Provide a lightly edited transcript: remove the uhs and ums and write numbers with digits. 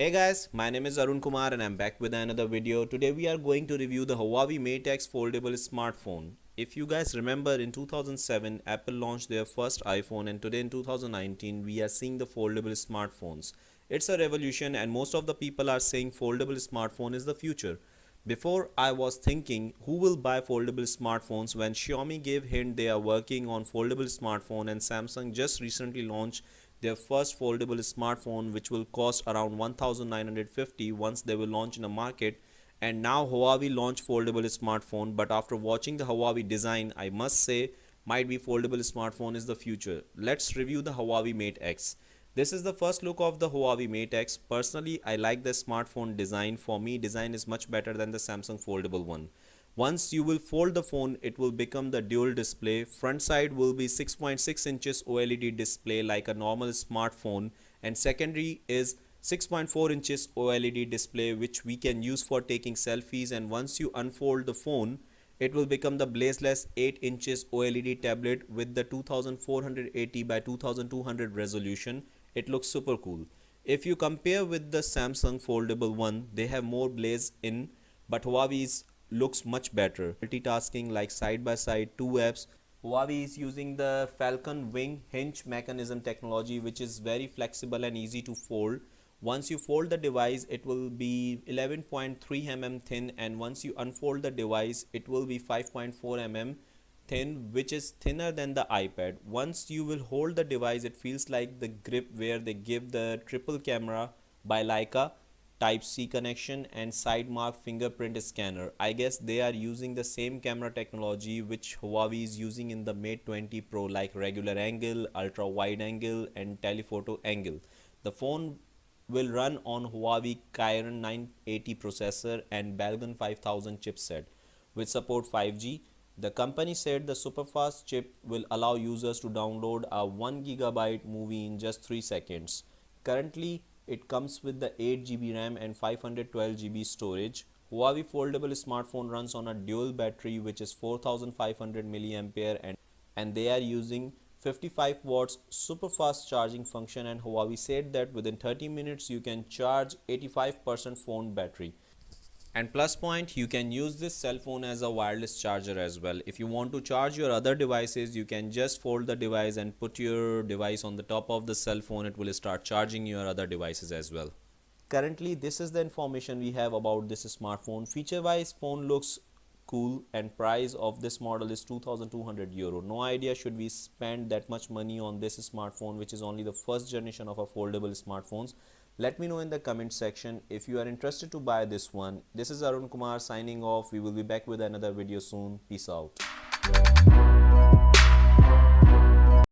Hey guys, my name is Arun Kumar and I'm back with another video. Today we are going to review the Huawei Mate X foldable smartphone. If you guys remember, in 2007 Apple launched their first iPhone, and today in 2019 we are seeing the foldable smartphones. It's a revolution and most of the people are saying foldable smartphone is the future. Before, I was thinking who will buy foldable smartphones when Xiaomi gave hint they are working on foldable smartphone, and Samsung just recently launched their first foldable smartphone, which will cost around 1950 once they will launch in the market. And now Huawei launched foldable smartphone, but after watching the Huawei design, I must say might be foldable smartphone is the future. Let's review the Huawei Mate X. This is the first look of the Huawei Mate X. Personally, I like the smartphone design. For me, design is much better than the Samsung foldable one. Once you will fold the phone, it will become the dual display. Front side will be 6.6 inches OLED display like a normal smartphone, and secondary is 6.4 inches OLED display, which we can use for taking selfies. And once you unfold the phone, it will become the blazeless 8 inches OLED tablet with the 2480 by 2200 resolution. It looks super cool. If you compare with the Samsung foldable one, they have more blaze in, but Huawei's looks much better. Multitasking like side by side, two apps. Huawei is using the Falcon wing hinge mechanism technology, which is very flexible and easy to fold. Once you fold the device, it will be 11.3 mm thin, and once you unfold the device, it will be 5.4 mm thin, which is thinner than the iPad. Once you will hold the device, it feels like the grip where they give the triple camera by Leica, Type-C connection, and side mark fingerprint scanner. I guess they are using the same camera technology which Huawei is using in the Mate 20 Pro, like regular angle, ultra wide angle, and telephoto angle. The phone will run on Huawei Kirin 980 processor and Balgan 5000 chipset with support 5G. The company said the superfast chip will allow users to download a 1 GB movie in just 3 seconds. Currently, it comes with the 8 GB RAM and 512 GB storage. Huawei foldable smartphone runs on a dual battery, which is 4500 mAh, and they are using 55 watts super fast charging function, and Huawei said that within 30 minutes you can charge 85% phone battery. And plus point, you can use this cell phone as a wireless charger as well. If you want to charge your other devices, you can just fold the device and put your device on the top of the cell phone. It will start charging your other devices as well. Currently, this is the information we have about this smartphone. Feature wise, phone looks cool, and price of this model is 2200 euro. No idea should we spend that much money on this smartphone, which is only the first generation of a foldable smartphones. Let me know in the comment section if you are interested to buy this one. This is Arun Kumar signing off. We will be back with another video soon. Peace out.